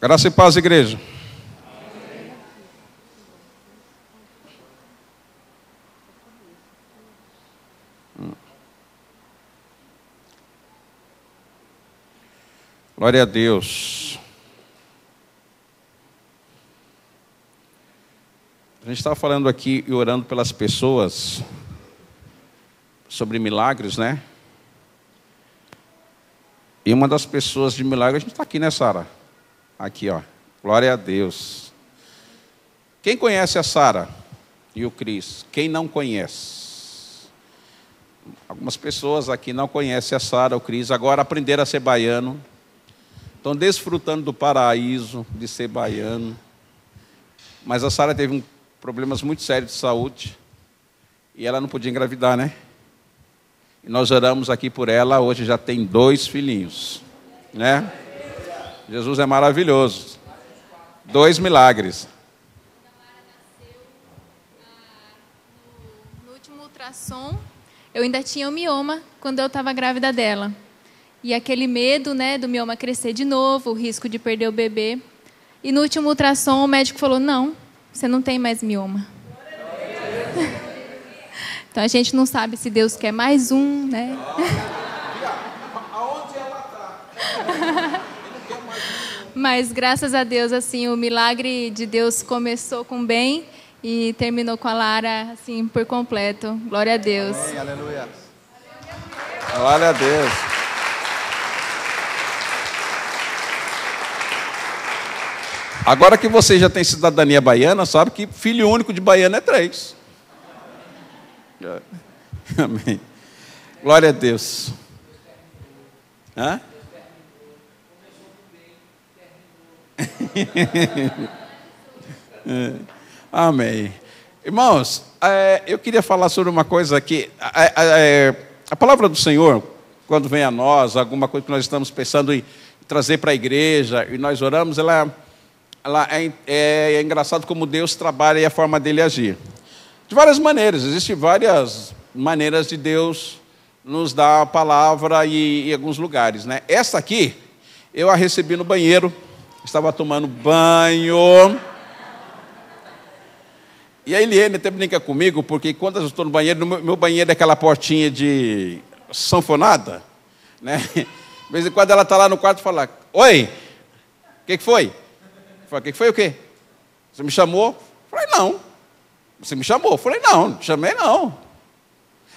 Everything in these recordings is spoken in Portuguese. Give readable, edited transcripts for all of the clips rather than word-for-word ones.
Graça e paz, igreja. Glória a Deus. A gente estava falando aqui e orando pelas pessoas sobre milagres, né? E uma das pessoas de milagre, a gente está aqui, né, Sara? Aqui, ó. Glória a Deus. Quem conhece a Sara e o Cris? Quem não conhece? Algumas pessoas aqui não conhecem a Sara, o Cris, agora aprenderam a ser baiano. Estão desfrutando do paraíso de ser baiano. Mas a Sara teve problemas muito sérios de saúde. E ela não podia engravidar, né? E nós oramos aqui por ela. Hoje já tem 2 filhinhos. Né? Jesus é maravilhoso. 2 milagres. No último ultrassom, eu ainda tinha o mioma quando eu estava grávida dela. E aquele medo, né, do mioma crescer de novo, o risco de perder o bebê. E no último ultrassom, o médico falou, não, você não tem mais mioma. Então, a gente não sabe se Deus quer mais um, né? Aonde ela está? Mas, graças a Deus, assim, o milagre de Deus começou com bem e terminou com a Lara, assim, por completo. Glória a Deus. Amém, aleluia. Glória a Deus. Agora que você já tem cidadania baiana, sabe que filho único de baiano é 3. Amém. Glória a Deus. Hã? Amém. Irmãos, eu queria falar sobre uma coisa aqui. A palavra do Senhor, quando vem a nós, alguma coisa que nós estamos pensando em trazer para a igreja, e nós oramos, ela é engraçado como Deus trabalha e a forma dele agir. De várias maneiras, existem várias maneiras de Deus nos dar a palavra em alguns lugares, né? Essa aqui, eu a recebi no banheiro, estava tomando banho. E a Eliane até brinca comigo, porque quando eu estou no banheiro, meu banheiro é aquela portinha de sanfonada, né? De vez em quando ela está lá no quarto e fala, oi, o que foi? Eu falei, o que foi o quê? Você me chamou? Eu falei, não. Você me chamou? Eu falei, não chamei não.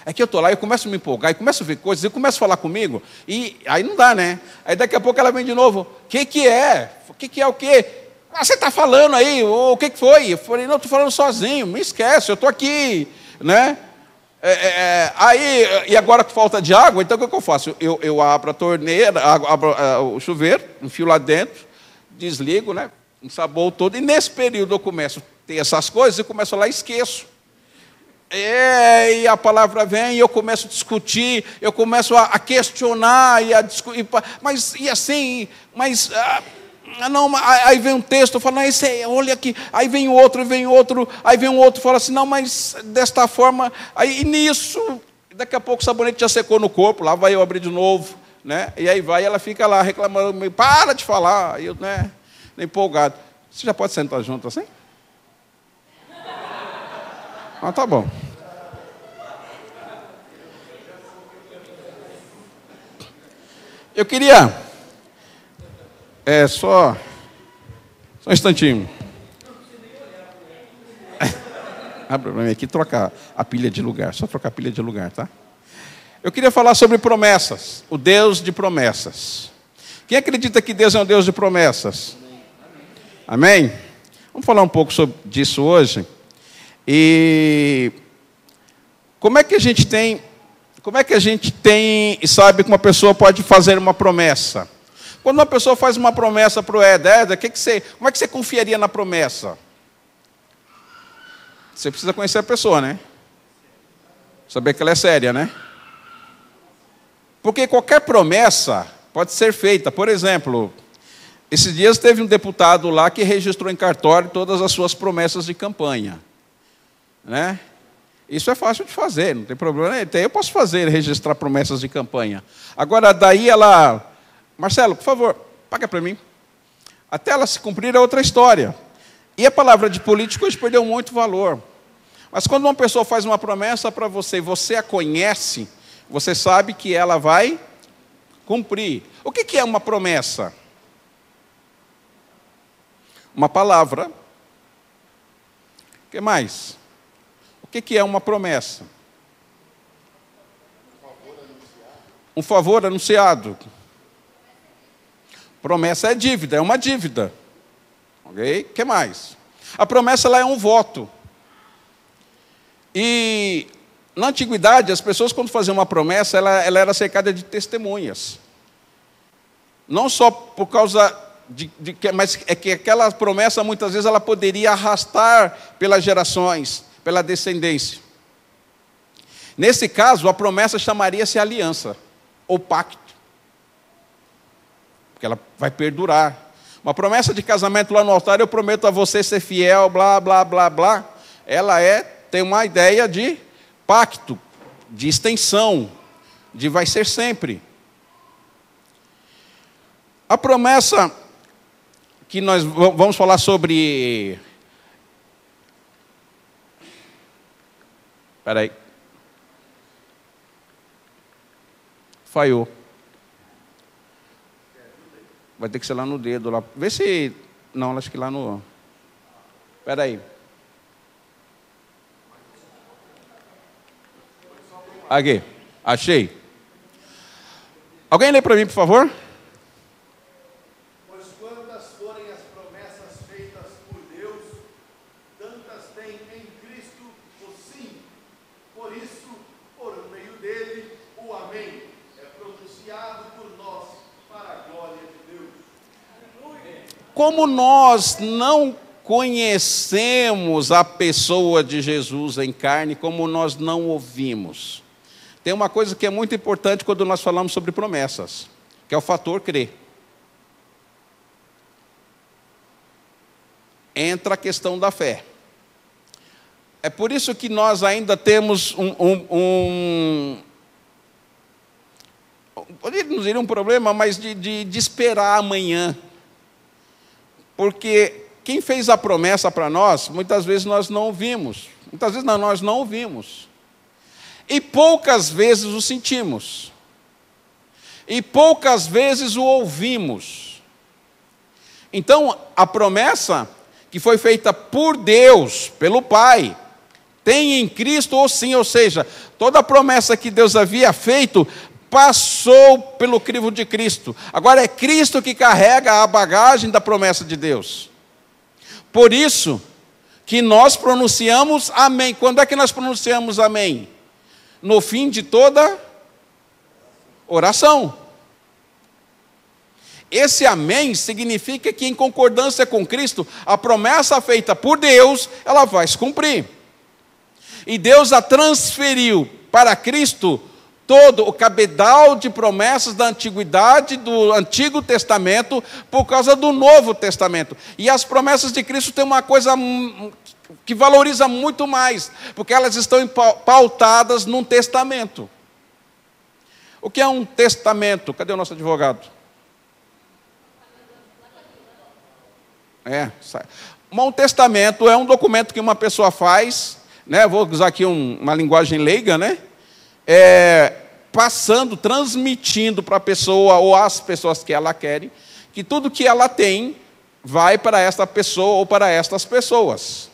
É que eu estou lá e eu começo a me empolgar, e começo a ver coisas, e começo a falar comigo, e aí não dá, né? Aí daqui a pouco ela vem de novo, o que é? O que é o quê? Ah, você está falando aí, o que foi? Eu falei, não, estou falando sozinho, me esquece, eu estou aqui, né? Aí, e agora com falta de água, então o que eu faço? Eu abro a torneira, abro o chuveiro, enfio lá dentro, desligo, né? Ensabou todo, e nesse período eu começo a ter essas coisas, e começo lá e esqueço. E a palavra vem, e eu começo a discutir, eu começo a questionar, e a discutir, mas e assim, mas não, aí vem um texto, eu falo, não, esse é, olha aqui, aí vem outro, aí vem um outro, fala assim, não, mas desta forma, aí e nisso, daqui a pouco o sabonete já secou no corpo, lá vai eu abrir de novo, né? E aí vai, ela fica lá reclamando, para de falar, aí eu, né, empolgado. Você já pode sentar junto assim? Ah, tá bom. Eu queria... só um instantinho. Abre para mim aqui, trocar a pilha de lugar. Só trocar a pilha de lugar, tá? Eu queria falar sobre promessas. O Deus de promessas. Quem acredita que Deus é um Deus de promessas? Amém? Vamos falar um pouco sobre disso hoje. E como é que a gente tem e sabe que uma pessoa pode fazer uma promessa? Quando uma pessoa faz uma promessa para o Éder, como é que você confiaria na promessa? Você precisa conhecer a pessoa, né? Saber que ela é séria, né? Porque qualquer promessa pode ser feita. Por exemplo, esses dias teve um deputado lá que registrou em cartório todas as suas promessas de campanha. Né? Isso é fácil de fazer, não tem problema. Até eu posso fazer, registrar promessas de campanha. Agora, daí ela... Marcelo, por favor, paga para mim. Até ela se cumprir é outra história. E a palavra de político hoje perdeu muito valor. Mas quando uma pessoa faz uma promessa para você, e você a conhece, você sabe que ela vai cumprir. O que é uma promessa? Uma palavra. O que mais? O que é uma promessa? Um favor anunciado. Promessa é dívida, é uma dívida. Ok? O que mais? A promessa ela é um voto. E na antiguidade, as pessoas, quando faziam uma promessa, ela era cercada de testemunhas. Não só por causa mas é que aquela promessa, muitas vezes, ela poderia arrastar pelas gerações, pela descendência. Nesse caso, a promessa chamaria-se aliança, ou pacto. Porque ela vai perdurar. Uma promessa de casamento lá no altar, eu prometo a você ser fiel, blá, blá, blá, blá. Ela tem uma ideia de pacto, de extensão, de vai ser sempre. A promessa que nós vamos falar sobre... Espera aí. Falhou. Vai ter que ser lá no dedo. Lá. Vê se... Não, acho que lá no... Espera aí. Aqui. Achei. Alguém lê para mim, por favor? Pois quantas forem as promessas feitas por Deus, tantas tem em Cristo o sim. Por isso, por meio dele, o amém é pronunciado por nós para a glória de Deus. Como nós não conhecemos a pessoa de Jesus em carne, como nós não ouvimos. Tem uma coisa que é muito importante quando nós falamos sobre promessas, que é o fator crer. Entra a questão da fé. É por isso que nós ainda temos poderíamos dizer um problema, mas de esperar amanhã. Porque quem fez a promessa para nós, muitas vezes nós não ouvimos. Muitas vezes nós não ouvimos. E poucas vezes o sentimos. E poucas vezes o ouvimos. Então, a promessa que foi feita por Deus, pelo Pai, tem em Cristo o sim, ou seja, toda a promessa que Deus havia feito passou pelo crivo de Cristo. Agora é Cristo que carrega a bagagem da promessa de Deus. Por isso que nós pronunciamos amém. Quando é que nós pronunciamos amém? No fim de toda oração. Esse amém significa que em concordância com Cristo, a promessa feita por Deus, ela vai se cumprir. E Deus a transferiu para Cristo todo o cabedal de promessas da antiguidade, do Antigo Testamento, por causa do Novo Testamento. E as promessas de Cristo têm uma coisa que valoriza muito mais, porque elas estão pautadas num testamento. O que é um testamento? Cadê o nosso advogado? Um testamento é um documento que uma pessoa faz, né? Vou usar aqui uma linguagem leiga, né? Passando, transmitindo para a pessoa ou às pessoas que ela quer, que tudo que ela tem vai para esta pessoa ou para estas pessoas.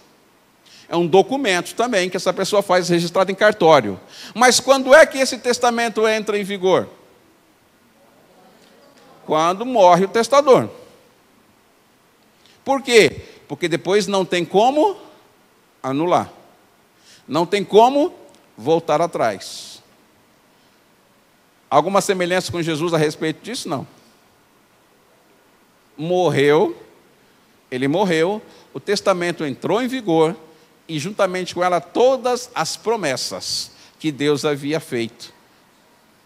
É um documento também que essa pessoa faz registrado em cartório. Mas quando é que esse testamento entra em vigor? Quando morre o testador. Por quê? Porque depois não tem como anular. Não tem como voltar atrás. Alguma semelhança com Jesus a respeito disso? Não. Morreu, ele morreu, o testamento entrou em vigor, e juntamente com ela todas as promessas que Deus havia feito,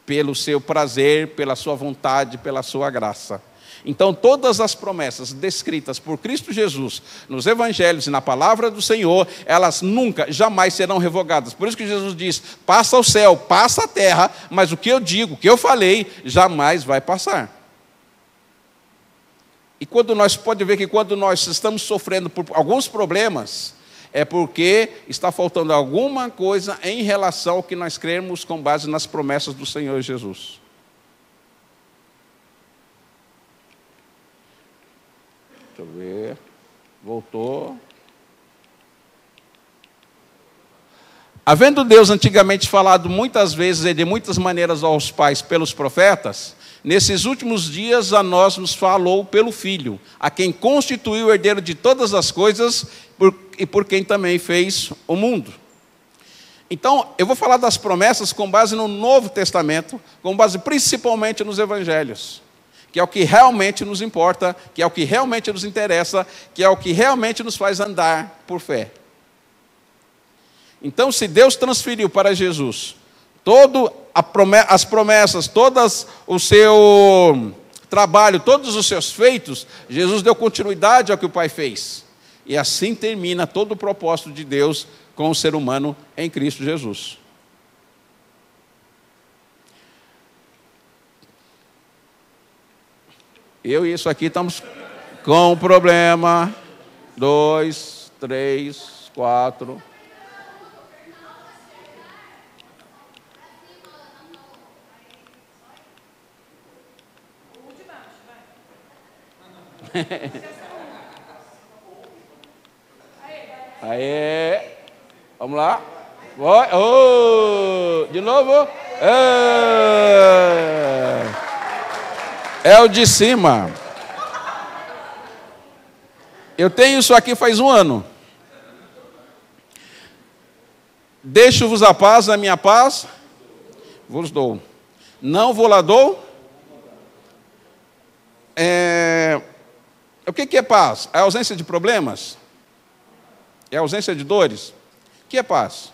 pelo seu prazer, pela sua vontade, pela sua graça. Então todas as promessas descritas por Cristo Jesus nos evangelhos e na palavra do Senhor, elas nunca, jamais serão revogadas. Por isso que Jesus diz, passa o céu, passa a terra, mas o que eu digo, o que eu falei, jamais vai passar. E quando nós podemos ver que quando nós estamos sofrendo por alguns problemas, é porque está faltando alguma coisa em relação ao que nós cremos com base nas promessas do Senhor Jesus. Deixa eu ver. Voltou. Havendo Deus antigamente falado muitas vezes e de muitas maneiras aos pais pelos profetas, nesses últimos dias a nós nos falou pelo Filho, a quem constituiu o herdeiro de todas as coisas e por quem também fez o mundo. Então, eu vou falar das promessas com base no Novo Testamento, com base principalmente nos Evangelhos, que é o que realmente nos importa, que é o que realmente nos interessa, que é o que realmente nos faz andar por fé. Então, se Deus transferiu para Jesus as promessas, todo o seu trabalho, todos os seus feitos, Jesus deu continuidade ao que o Pai fez. E assim termina todo o propósito de Deus com o ser humano em Cristo Jesus. Eu e isso aqui estamos com um problema. 2, 3, 4. Aê, vamos lá. Oh, de novo. É o de cima. Eu tenho isso aqui faz 1 ano. Deixo-vos a paz, a minha paz vos dou. Não vou lá dou. O que é paz? É a ausência de problemas? É a ausência de dores? O que é paz?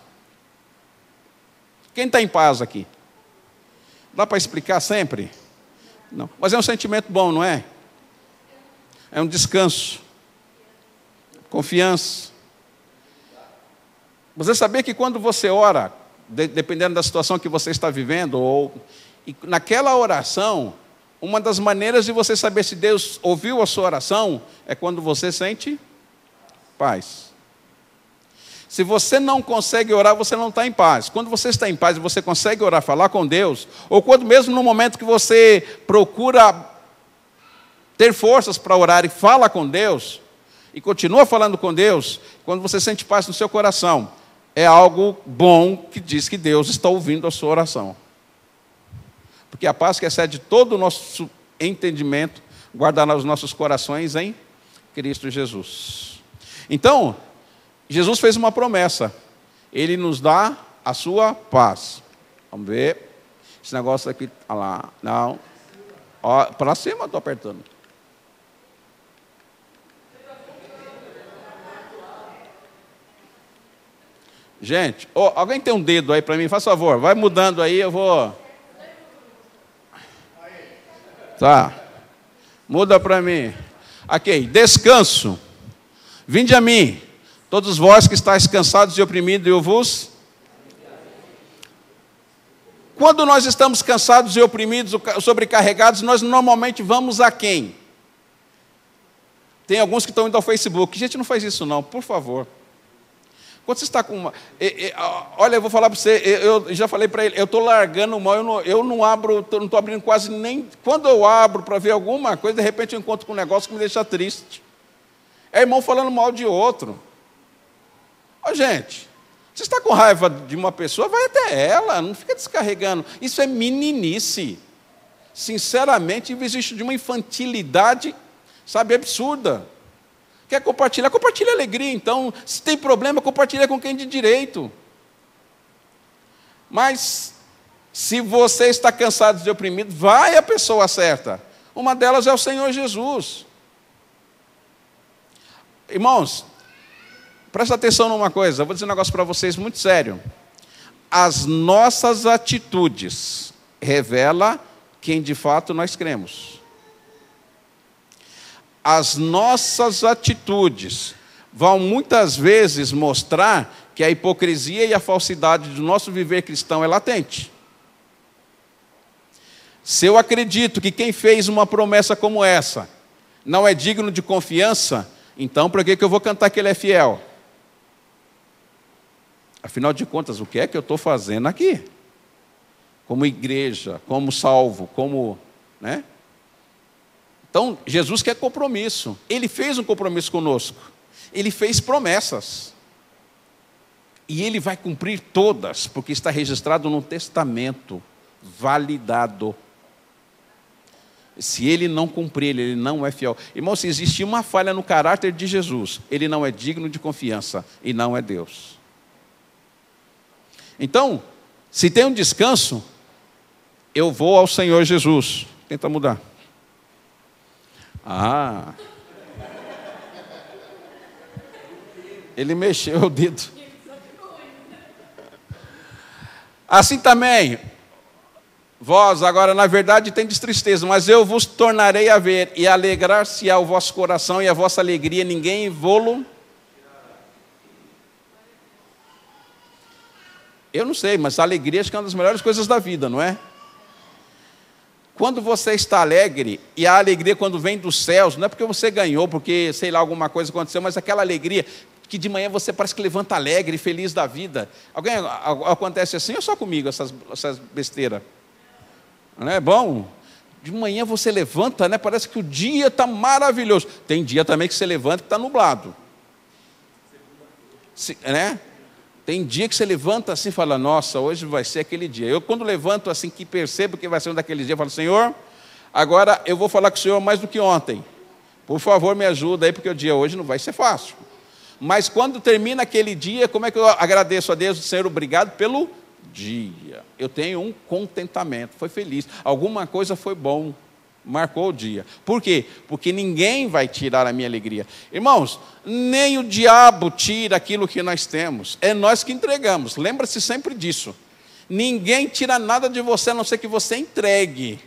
Quem está em paz aqui? Dá para explicar sempre? Não. Mas é um sentimento bom, não é? É um descanso. Confiança. Você saber que quando você ora, dependendo da situação que você está vivendo, e naquela oração, uma das maneiras de você saber se Deus ouviu a sua oração é quando você sente paz. Se você não consegue orar, você não está em paz. Quando você está em paz e você consegue orar, falar com Deus, ou quando mesmo no momento que você procura ter forças para orar e fala com Deus, e continua falando com Deus, quando você sente paz no seu coração, é algo bom que diz que Deus está ouvindo a sua oração. Porque a paz que excede todo o nosso entendimento, guardará os nossos corações em Cristo Jesus. Então, Jesus fez uma promessa. Ele nos dá a sua paz. Vamos ver. Esse negócio aqui, olha lá. Não. Para cima eu estou apertando. Gente, alguém tem um dedo aí para mim? Faz favor, vai mudando aí, eu vou... Tá. Muda para mim. Ok, descanso. Vinde a mim, todos vós que estáis cansados e oprimidos, eu vos... Quando nós estamos cansados e oprimidos, sobrecarregados, nós normalmente vamos a quem? Tem alguns que estão indo ao Facebook. Gente, não faz isso não, por favor. Quando você está com uma... olha, eu vou falar para você, eu já falei para ele, eu estou largando o mal, eu não abro, não estou abrindo quase nem... Quando eu abro para ver alguma coisa, de repente eu encontro com um negócio que me deixa triste. É irmão falando mal de outro. Gente, você está com raiva de uma pessoa, vai até ela, não fica descarregando. Isso é meninice. Sinceramente, existe de uma infantilidade, sabe, absurda. Quer compartilhar? Compartilha alegria, então. Se tem problema, compartilha com quem de direito. Mas, se você está cansado de oprimido, vai a pessoa certa. Uma delas é o Senhor Jesus. Irmãos, presta atenção numa coisa, eu vou dizer um negócio para vocês muito sério. As nossas atitudes revelam quem de fato nós cremos. As nossas atitudes vão muitas vezes mostrar que a hipocrisia e a falsidade do nosso viver cristão é latente. Se eu acredito que quem fez uma promessa como essa não é digno de confiança, então para que eu vou cantar que ele é fiel? Afinal de contas, o que é que eu estou fazendo aqui? Como igreja, como salvo, como... né? Então, Jesus quer compromisso. Ele fez um compromisso conosco. Ele fez promessas. E ele vai cumprir todas, porque está registrado no testamento, validado. Se ele não cumprir, ele não é fiel. Irmão, se existir uma falha no caráter de Jesus, ele não é digno de confiança e não é Deus. Então, se tem um descanso, eu vou ao Senhor Jesus. Tenta mudar. Ah. Ele mexeu o dedo. Assim também, vós agora na verdade tendes tristeza, mas eu vos tornarei a ver, e alegrar-se-á o vosso coração, e a vossa alegria ninguém vô-lo. Eu não sei, mas a alegria acho que é uma das melhores coisas da vida, não é? Quando você está alegre, e a alegria quando vem dos céus, não é porque você ganhou, porque sei lá, alguma coisa aconteceu, mas aquela alegria que de manhã você parece que levanta alegre, feliz da vida. Alguém acontece assim ou só comigo essas besteiras? Não é bom? De manhã você levanta, né? Parece que o dia está maravilhoso. Tem dia também que você levanta que está nublado. Né? Tem dia que você levanta assim e fala, nossa, hoje vai ser aquele dia. Eu quando levanto assim, que percebo que vai ser um daqueles dias, eu falo, Senhor, agora eu vou falar com o Senhor mais do que ontem. Por favor, me ajuda aí, porque o dia hoje não vai ser fácil. Mas quando termina aquele dia, como é que eu agradeço a Deus? Senhor, obrigado pelo dia. Eu tenho um contentamento, foi feliz. Alguma coisa foi bom, marcou o dia. Por quê? Porque ninguém vai tirar a minha alegria. Irmãos, nem o diabo tira aquilo que nós temos. É nós que entregamos. Lembra-se sempre disso. Ninguém tira nada de você, a não ser que você entregue.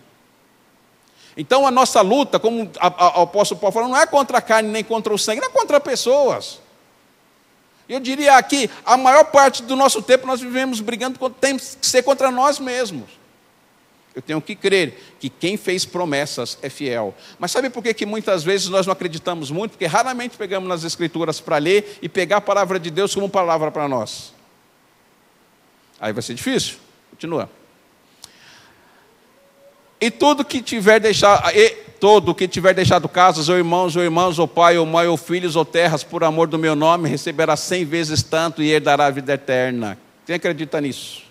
Então a nossa luta, como o apóstolo Paulo falou, não é contra a carne nem contra o sangue, não é contra pessoas. Eu diria aqui, a maior parte do nosso tempo nós vivemos brigando, tem que ser contra nós mesmos. Eu tenho que crer que quem fez promessas é fiel. Mas sabe por que muitas vezes nós não acreditamos muito? Porque raramente pegamos nas Escrituras para ler e pegar a palavra de Deus como palavra para nós. Aí vai ser difícil. Continua. E todo que tiver deixado casas, ou irmãos, ou pai, ou mãe, ou filhos, ou terras, por amor do meu nome, receberá 100 vezes tanto e herdará a vida eterna. Quem acredita nisso?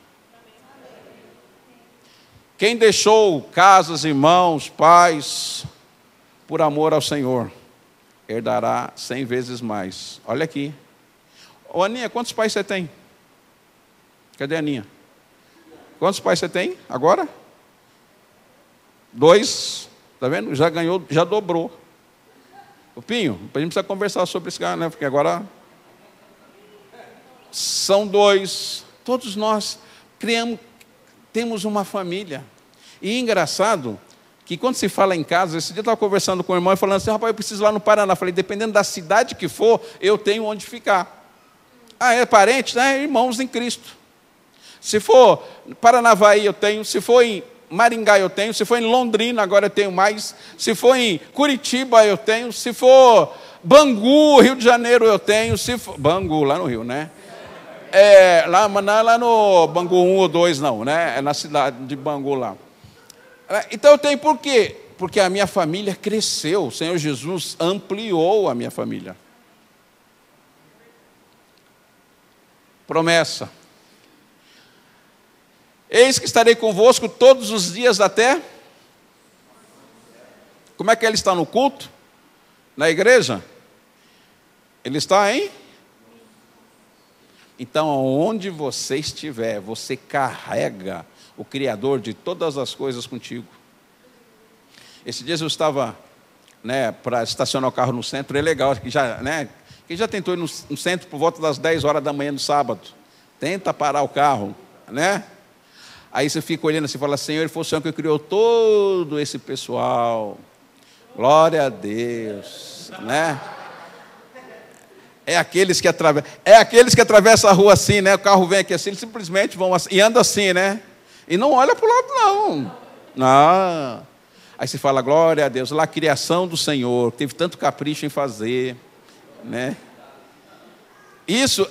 Quem deixou casas, irmãos, pais, por amor ao Senhor, herdará 100 vezes mais. Olha aqui. Ô Aninha, quantos pais você tem? Cadê a Aninha? Quantos pais você tem agora? 2, está vendo? Já ganhou, já dobrou. O Pinho, a gente precisa conversar sobre esse cara, né? Porque agora são 2. Todos nós temos uma família. E é engraçado que quando se fala em casa, esse dia eu estava conversando com o irmão e falando assim, rapaz, eu preciso ir lá no Paraná. Falei, dependendo da cidade que for, eu tenho onde ficar. Ah, é parente? Né? Irmãos em Cristo. Se for Paranavaí, eu tenho. Se for em Maringá, eu tenho. Se for em Londrina, agora eu tenho mais. Se for em Curitiba, eu tenho. Se for Bangu, Rio de Janeiro, eu tenho. Se for... Bangu, lá no Rio, né? Não é lá no Bangu 1 ou 2, não, né? É na cidade de Bangu lá. Então eu tenho por quê? Porque a minha família cresceu. O Senhor Jesus ampliou a minha família. Promessa. Eis que estarei convosco todos os dias até... Como é que ele está no culto? Na igreja? Ele está em... Então, onde você estiver, você carrega o Criador de todas as coisas contigo. Esse dia eu estava, para estacionar o carro no centro, é legal, que já, quem já tentou ir no centro por volta das 10 horas da manhã no sábado? Tenta parar o carro, né? Aí você fica olhando assim e fala, Senhor, foi o Senhor que criou todo esse pessoal. Glória a Deus, né? É aqueles que atravessam a rua assim, né? O carro vem aqui assim, eles simplesmente vão assim, e andam assim, né? E não olha para o lado, não. Aí você fala, glória a Deus, lá a criação do Senhor, teve tanto capricho em fazer, né? Isso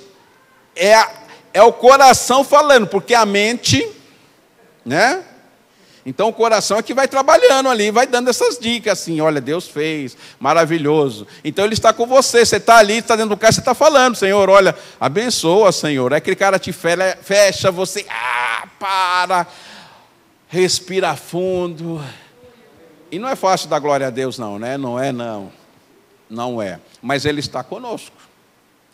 é o coração falando, porque a mente, né? Então o coração é que vai trabalhando ali, vai dando essas dicas assim, olha, Deus fez, maravilhoso. Então Ele está com você, você está ali, está dentro do carro, você está falando, Senhor, olha, abençoa, Senhor. Aí aquele cara te fecha, você, para, respira fundo. E não é fácil dar glória a Deus não, né? Não é não, não é. Mas Ele está conosco,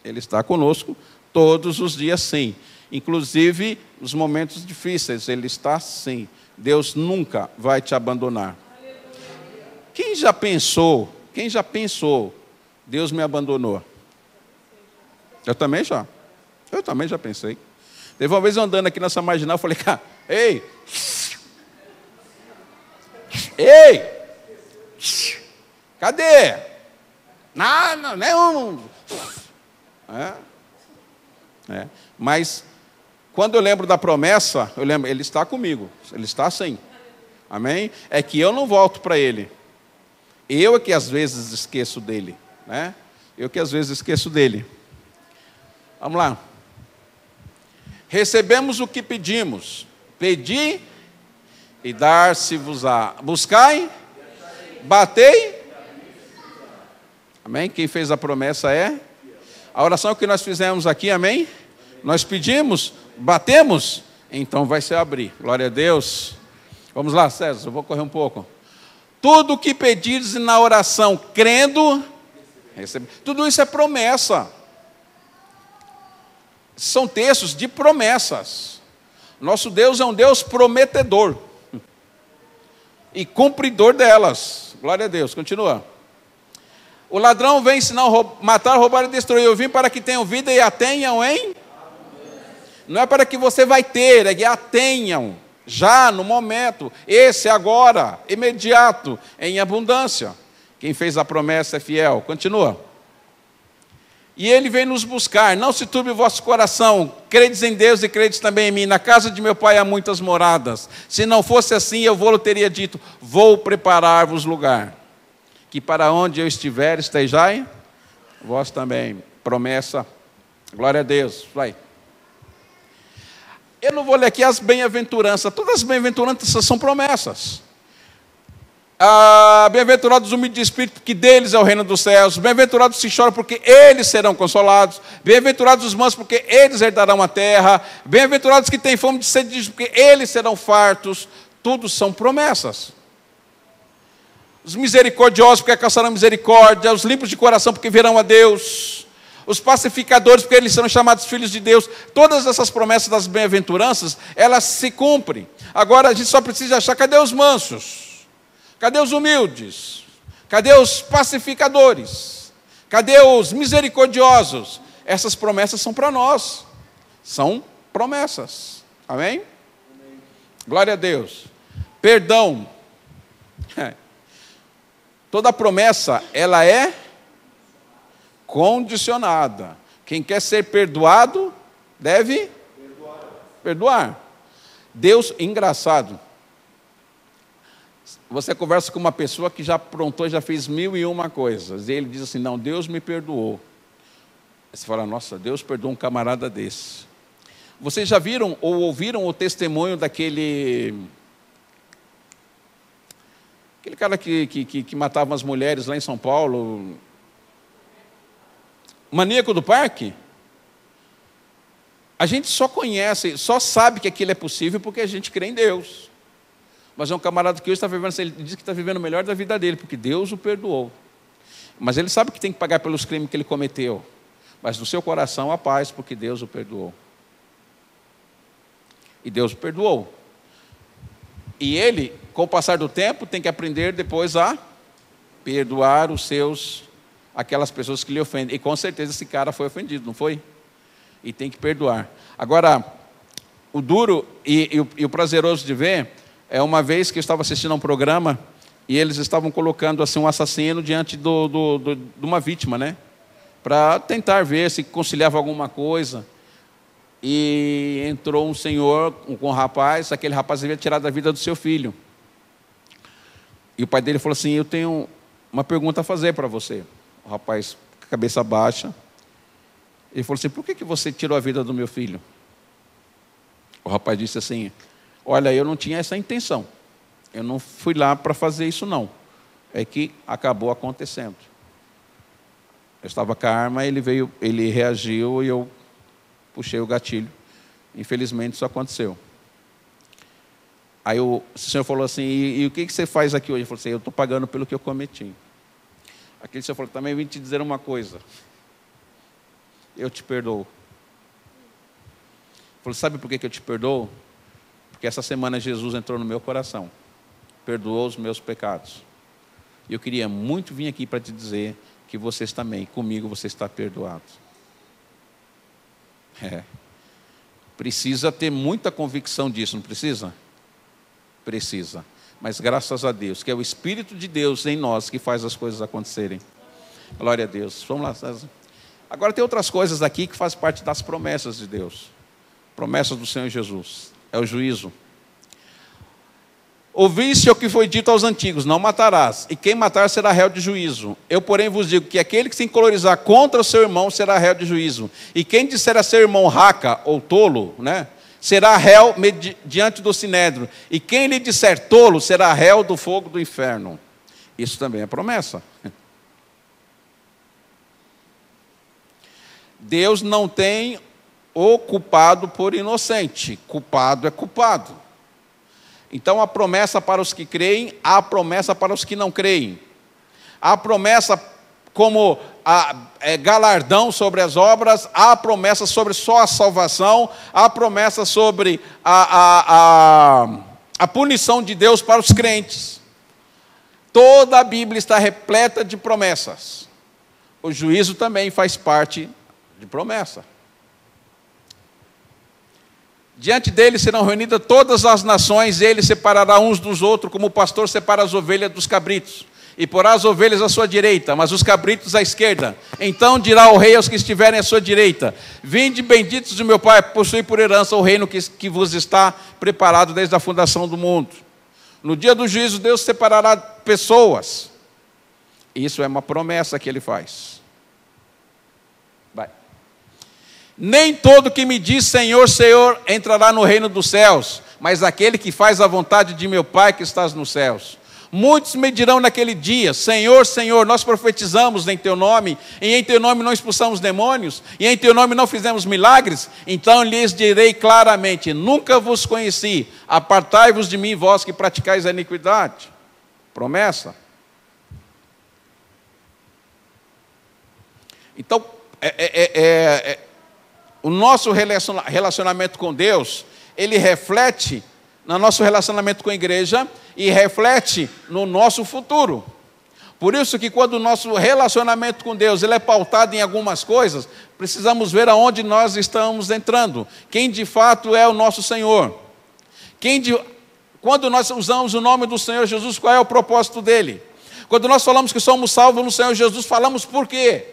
Ele está conosco todos os dias sim. Inclusive nos momentos difíceis, Ele está sim. Deus nunca vai te abandonar. Quem já pensou, Deus me abandonou? Eu também já pensei. Teve uma vez eu andando aqui nessa marginal, eu falei, cara, ei, cadê? Nada, nenhum. Mas quando eu lembro da promessa, eu lembro, Ele está comigo, Ele está assim, amém? É que eu não volto para Ele, eu é que às vezes esqueço dEle, né? Vamos lá. Recebemos o que pedimos, pedi e dar-se-vos-á, buscai, batei, amém? Quem fez a promessa é a oração que nós fizemos aqui, amém? Nós pedimos, batemos, então vai se abrir. Glória a Deus. Vamos lá, César, eu vou correr um pouco. Tudo o que pedires na oração, crendo, recebe. Tudo isso é promessa. São textos de promessas. Nosso Deus é um Deus prometedor e cumpridor delas. Glória a Deus, continua. O ladrão vem senão matar, roubar e destruir. Eu vim para que tenham vida e a tenham em... Não é para que você vai ter, é que a tenham, já no momento, esse agora, imediato, em abundância. Quem fez a promessa é fiel. Continua. E Ele vem nos buscar, não se turbe o vosso coração, credes em Deus e credes também em mim. Na casa de meu Pai há muitas moradas. Se não fosse assim, eu vou-lhe teria dito, vou preparar-vos lugar. Que para onde eu estiver, estejai, vós também. Promessa, glória a Deus, vai. Eu não vou ler aqui as bem-aventuranças. Todas as bem-aventuranças são promessas. Bem-aventurados os humildes de espírito, porque deles é o reino dos céus. Bem-aventurados os que choram, porque eles serão consolados. Bem-aventurados os mansos, porque eles herdarão a terra. Bem-aventurados os que têm fome de sede, porque eles serão fartos. Tudo são promessas. Os misericordiosos, porque alcançarão misericórdia. Os limpos de coração, porque verão a Deus. Os pacificadores, porque eles serão chamados filhos de Deus. Todas essas promessas das bem-aventuranças, elas se cumprem. Agora a gente só precisa achar, cadê os mansos? Cadê os humildes? Cadê os pacificadores? Cadê os misericordiosos? Essas promessas são para nós. São promessas. Amém? Glória a Deus. Perdão. Toda promessa, ela é condicionada. Quem quer ser perdoado, deve perdoar. Deus, engraçado. Você conversa com uma pessoa que já aprontou, já fez 1001 coisas. E ele diz assim, não, Deus me perdoou. Aí você fala, nossa, Deus perdoou um camarada desse. Vocês já viram ou ouviram o testemunho daquele cara que matava as mulheres lá em São Paulo? Maníaco do parque? A gente só conhece, só sabe que aquilo é possível porque a gente crê em Deus. Mas é um camarada que hoje está vivendo, ele diz que está vivendo o melhor da vida dele, porque Deus o perdoou. Mas ele sabe que tem que pagar pelos crimes que ele cometeu. Mas no seu coração há paz, porque Deus o perdoou. E Deus o perdoou. E ele, com o passar do tempo, tem que aprender depois a perdoar aquelas pessoas que lhe ofendem. E com certeza esse cara foi ofendido, não foi? E tem que perdoar. Agora, o duro e o prazeroso de ver é uma vez que eu estava assistindo a um programa e eles estavam colocando assim um assassino diante de uma vítima, né? Para tentar ver se conciliava alguma coisa. E entrou um senhor com um rapaz, aquele rapaz havia tirado a vida do seu filho. E o pai dele falou assim: eu tenho uma pergunta a fazer para você. O rapaz, com a cabeça baixa, ele falou assim: por que você tirou a vida do meu filho? O rapaz disse assim: olha, eu não tinha essa intenção. Eu não fui lá para fazer isso, não. É que acabou acontecendo. Eu estava com a arma, ele reagiu e eu puxei o gatilho. Infelizmente, isso aconteceu. Aí o senhor falou assim: e o que você faz aqui hoje? Eu falei assim: eu estou pagando pelo que eu cometi. Aquele senhor falou: também vim te dizer uma coisa. Eu te perdoo. Ele falou: sabe por que eu te perdoo? Porque essa semana Jesus entrou no meu coração, perdoou os meus pecados. E eu queria muito vir aqui para te dizer que vocês também, comigo você está perdoado. Precisa ter muita convicção disso, não precisa? Precisa. Mas graças a Deus, que é o Espírito de Deus em nós que faz as coisas acontecerem. Glória a Deus. Vamos lá, César. Agora tem outras coisas aqui que fazem parte das promessas de Deus. Promessas do Senhor Jesus. É o juízo. Ouviste o que foi dito aos antigos: não matarás, e quem matar será réu de juízo. Eu, porém, vos digo que aquele que se encolorizar contra o seu irmão será réu de juízo. E quem disser a seu irmão raca ou tolo, será réu diante do sinédrio. E quem lhe disser tolo será réu do fogo do inferno. Isso também é promessa. Deus não tem o culpado por inocente. Culpado é culpado. Então, a promessa para os que creem, há a promessa para os que não creem. Há a promessa como galardão sobre as obras, há a promessa sobre só a salvação, há a promessa sobre a punição de Deus para os crentes. Toda a Bíblia está repleta de promessas. O juízo também faz parte de promessa. Diante dele serão reunidas todas as nações, e ele separará uns dos outros, como o pastor separa as ovelhas dos cabritos. E porá as ovelhas à sua direita, mas os cabritos à esquerda. Então dirá o rei aos que estiverem à sua direita: vinde, benditos de meu Pai, possui por herança o reino que vos está preparado desde a fundação do mundo. No dia do juízo, Deus separará pessoas. Isso é uma promessa que ele faz. Nem todo que me diz Senhor, Senhor entrará no reino dos céus, mas aquele que faz a vontade de meu Pai que estás nos céus. Muitos me dirão naquele dia: Senhor, Senhor, nós profetizamos em teu nome, e em teu nome não expulsamos demônios, e em teu nome não fizemos milagres. Então lhes direi claramente: nunca vos conheci, apartai-vos de mim, vós que praticais a iniquidade. Promessa. Então, o nosso relacionamento com Deus, ele reflete no nosso relacionamento com a igreja e reflete no nosso futuro. Por isso que quando o nosso relacionamento com Deus ele é pautado em algumas coisas, precisamos ver aonde nós estamos entrando. Quem de fato é o nosso Senhor. Quando nós usamos o nome do Senhor Jesus, qual é o propósito dele? Quando nós falamos que somos salvos no Senhor Jesus, falamos por quê?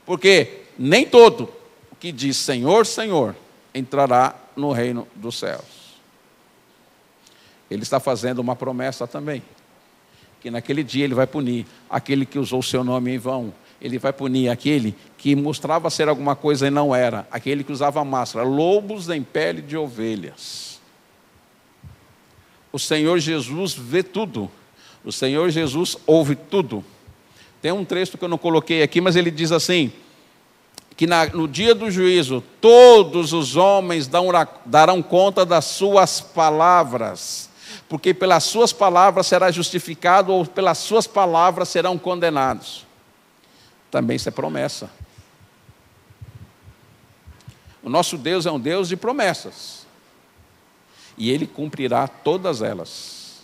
Porque nem todo que diz Senhor, Senhor, entrará no reino dos céus. Ele está fazendo uma promessa também, que naquele dia ele vai punir aquele que usou o seu nome em vão. Ele vai punir aquele que mostrava ser alguma coisa e não era, aquele que usava máscara, lobos em pele de ovelhas. O Senhor Jesus vê tudo, o Senhor Jesus ouve tudo. Tem um texto que eu não coloquei aqui, mas ele diz assim: que no dia do juízo, todos os homens darão conta das suas palavras, porque pelas suas palavras será justificado, ou pelas suas palavras serão condenados. Também isso é promessa. O nosso Deus é um Deus de promessas, e Ele cumprirá todas elas.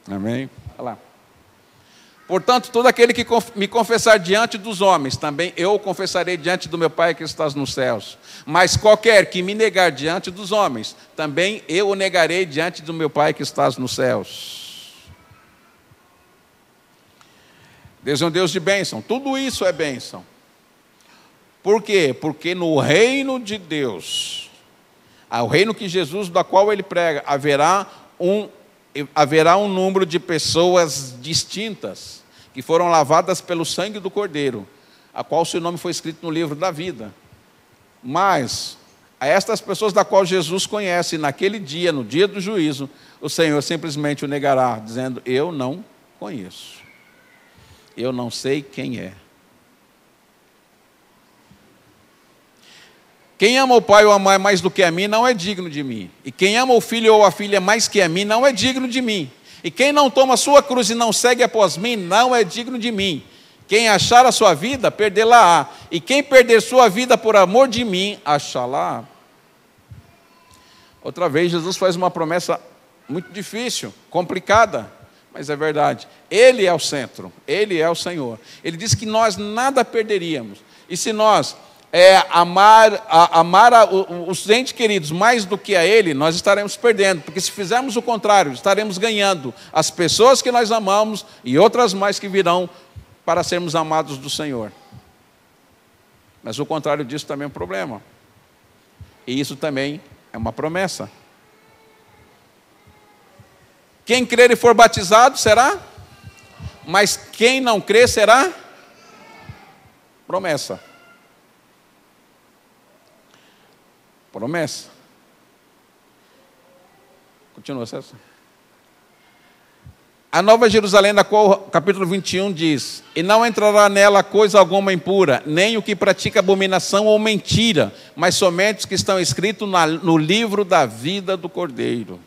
Amém? Olha lá. Portanto, todo aquele que me confessar diante dos homens, também eu o confessarei diante do meu Pai que estás nos céus. Mas qualquer que me negar diante dos homens, também eu o negarei diante do meu Pai que estás nos céus. Deus é um Deus de bênção. Tudo isso é bênção. Por quê? Porque no reino de Deus, o reino que Jesus, da qual ele prega, haverá um haverá um número de pessoas distintas, que foram lavadas pelo sangue do Cordeiro, a qual seu nome foi escrito no livro da vida. Mas, a estas pessoas da qual Jesus conhece, naquele dia, no dia do juízo, o Senhor simplesmente o negará, dizendo: eu não conheço, eu não sei quem é. Quem ama o pai ou a mãe mais do que a mim, não é digno de mim. E quem ama o filho ou a filha mais que a mim, não é digno de mim. E quem não toma a sua cruz e não segue após mim, não é digno de mim. Quem achar a sua vida, perdê-la-á. E quem perder sua vida por amor de mim, achá-la-á. Outra vez, Jesus faz uma promessa muito difícil, complicada, mas é verdade. Ele é o centro, Ele é o Senhor. Ele diz que nós nada perderíamos. E se nós amar os entes queridos mais do que a Ele, nós estaremos perdendo, porque se fizermos o contrário, estaremos ganhando as pessoas que nós amamos e outras mais que virão para sermos amados do Senhor. Mas o contrário disso também é um problema, e isso também é uma promessa. Quem crer e for batizado será, mas quem não crer será promessa. Promessa. Continua, César. A Nova Jerusalém, na qual capítulo 21 diz: e não entrará nela coisa alguma impura, nem o que pratica abominação ou mentira, mas somente os que estão escritos no livro da vida do Cordeiro.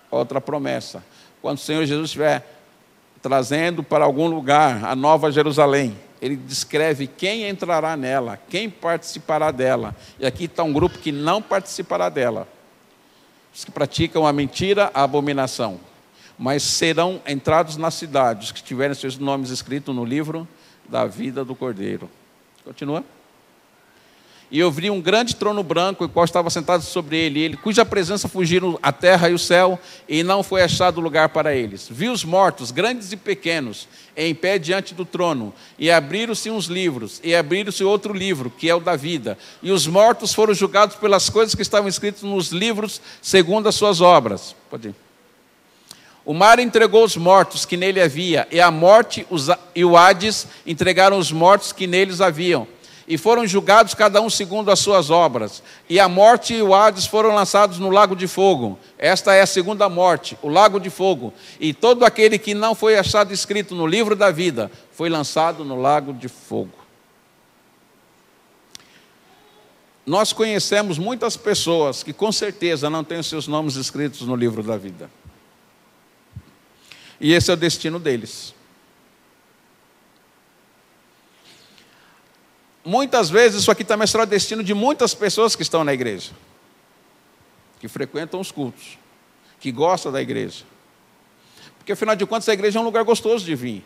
Outra promessa. Quando o Senhor Jesus estiver trazendo para algum lugar a Nova Jerusalém, Ele descreve quem entrará nela, quem participará dela. E aqui está um grupo que não participará dela. Os que praticam a mentira, a abominação. Mas serão entrados na cidade, os que tiverem seus nomes escritos no livro da vida do Cordeiro. Continua. E eu vi um grande trono branco, o qual estava sentado sobre ele, cuja presença fugiram a terra e o céu, e não foi achado lugar para eles. Vi os mortos, grandes e pequenos, em pé diante do trono, e abriram-se uns livros, e abriram-se outro livro, que é o da vida. E os mortos foram julgados pelas coisas que estavam escritas nos livros, segundo as suas obras. Pode ir. O mar entregou os mortos que nele havia, e a morte e o Hades entregaram os mortos que neles haviam. E foram julgados cada um segundo as suas obras. E a morte e o Hades foram lançados no lago de fogo. Esta é a segunda morte, o lago de fogo. E todo aquele que não foi achado escrito no livro da vida, foi lançado no lago de fogo. Nós conhecemos muitas pessoas que com certeza não têm os seus nomes escritos no livro da vida. E esse é o destino deles. Muitas vezes isso aqui também será o destino de muitas pessoas que estão na igreja, que frequentam os cultos, que gostam da igreja. Porque afinal de contas a igreja é um lugar gostoso de vir.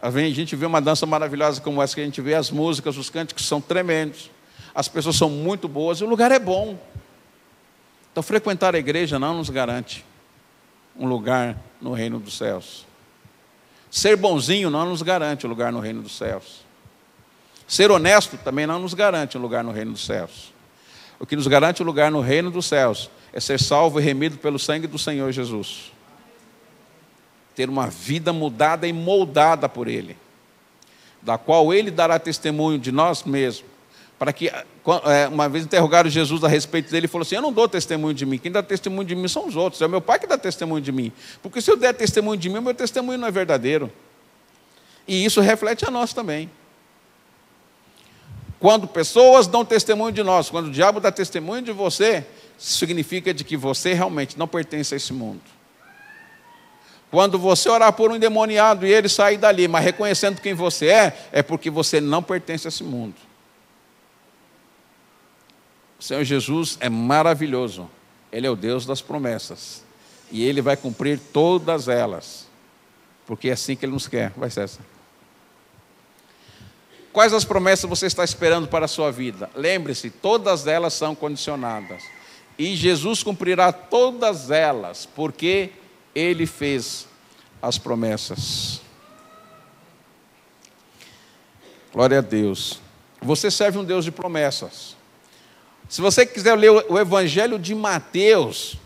A gente vê uma dança maravilhosa como essa que a gente vê, as músicas, os cânticos são tremendos, as pessoas são muito boas e o lugar é bom. Então frequentar a igreja não nos garante um lugar no reino dos céus. Ser bonzinho não nos garante um lugar no reino dos céus. Ser honesto também não nos garante um lugar no reino dos céus. O que nos garante um lugar no reino dos céus é ser salvo e remido pelo sangue do Senhor Jesus. Ter uma vida mudada e moldada por Ele, da qual Ele dará testemunho de nós mesmos. Para que, uma vez interrogaram Jesus a respeito dele, ele falou assim: eu não dou testemunho de mim, quem dá testemunho de mim são os outros, é o meu Pai que dá testemunho de mim. Porque se eu der testemunho de mim, o meu testemunho não é verdadeiro. E isso reflete a nós também. Quando pessoas dão testemunho de nós, quando o diabo dá testemunho de você, significa de que você realmente não pertence a esse mundo. Quando você orar por um endemoniado e ele sair dali, mas reconhecendo quem você é porque você não pertence a esse mundo. O Senhor Jesus é maravilhoso. Ele é o Deus das promessas. E Ele vai cumprir todas elas. Porque é assim que Ele nos quer. Vai, César. Quais as promessas você está esperando para a sua vida? Lembre-se, todas elas são condicionadas. E Jesus cumprirá todas elas, porque Ele fez as promessas. Glória a Deus. Você serve um Deus de promessas. Se você quiser ler o Evangelho de Mateus,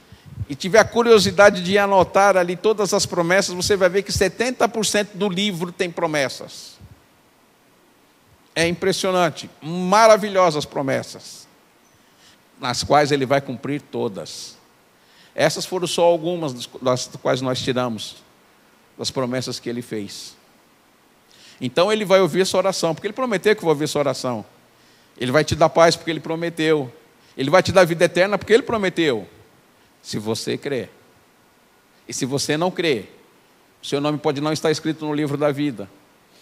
e tiver a curiosidade de anotar ali todas as promessas, você vai ver que 70% do livro tem promessas. É impressionante, maravilhosas promessas, nas quais ele vai cumprir todas. Essas foram só algumas das quais nós tiramos, das promessas que ele fez. Então ele vai ouvir sua oração, porque ele prometeu que vai ouvir sua oração. Ele vai te dar paz, porque ele prometeu. Ele vai te dar vida eterna, porque ele prometeu. Se você crer. E se você não crer, o seu nome pode não estar escrito no livro da vida.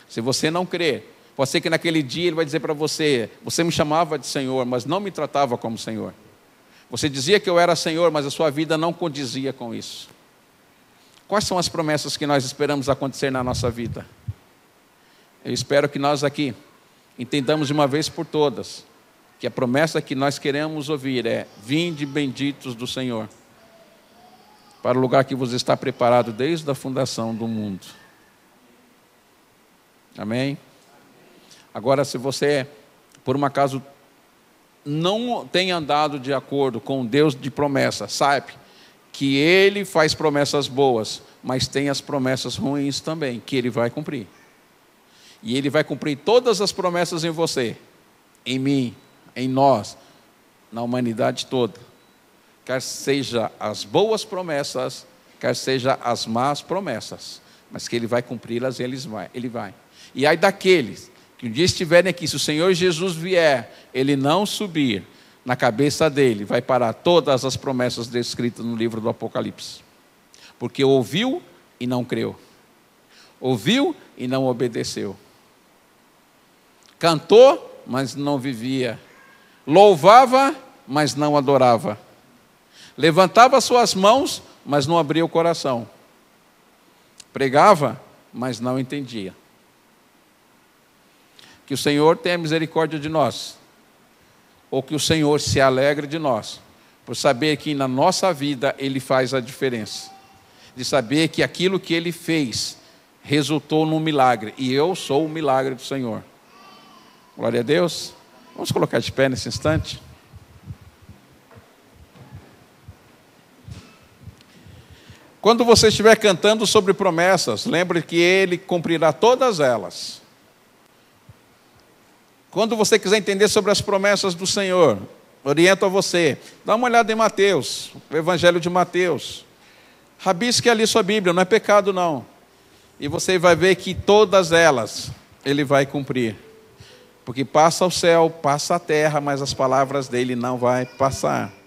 Se você não crer, pode ser que naquele dia ele vai dizer para você: você me chamava de Senhor, mas não me tratava como Senhor. Você dizia que eu era Senhor, mas a sua vida não condizia com isso. Quais são as promessas que nós esperamos acontecer na nossa vida? Eu espero que nós aqui entendamos de uma vez por todas que a promessa que nós queremos ouvir é: vinde benditos do Senhor, para o lugar que vos está preparado desde a fundação do mundo. Amém? Agora, se você, por um acaso, não tem andado de acordo com Deus de promessa, saiba que Ele faz promessas boas, mas tem as promessas ruins também, que Ele vai cumprir. E Ele vai cumprir todas as promessas em você, em mim, em nós, na humanidade toda. Quer seja as boas promessas, quer seja as más promessas, mas que Ele vai cumpri-las, Ele vai. E aí daqueles que um dia estiverem aqui, se o Senhor Jesus vier, Ele não subir, na cabeça dele vai parar todas as promessas descritas no livro do Apocalipse. Porque ouviu e não creu. Ouviu e não obedeceu. Cantou, mas não vivia. Louvava, mas não adorava. Levantava suas mãos, mas não abria o coração. Pregava, mas não entendia. Que o Senhor tenha misericórdia de nós, ou que o Senhor se alegre de nós, por saber que na nossa vida Ele faz a diferença, de saber que aquilo que Ele fez resultou num milagre, e eu sou o milagre do Senhor. Glória a Deus. Vamos colocar de pé nesse instante. Quando você estiver cantando sobre promessas, lembre que Ele cumprirá todas elas. Quando você quiser entender sobre as promessas do Senhor, oriento a você, dá uma olhada em Mateus, o Evangelho de Mateus. Rabisque ali sua Bíblia, não é pecado não. E você vai ver que todas elas Ele vai cumprir. Porque passa o céu, passa a terra, mas as palavras dele não vai passar.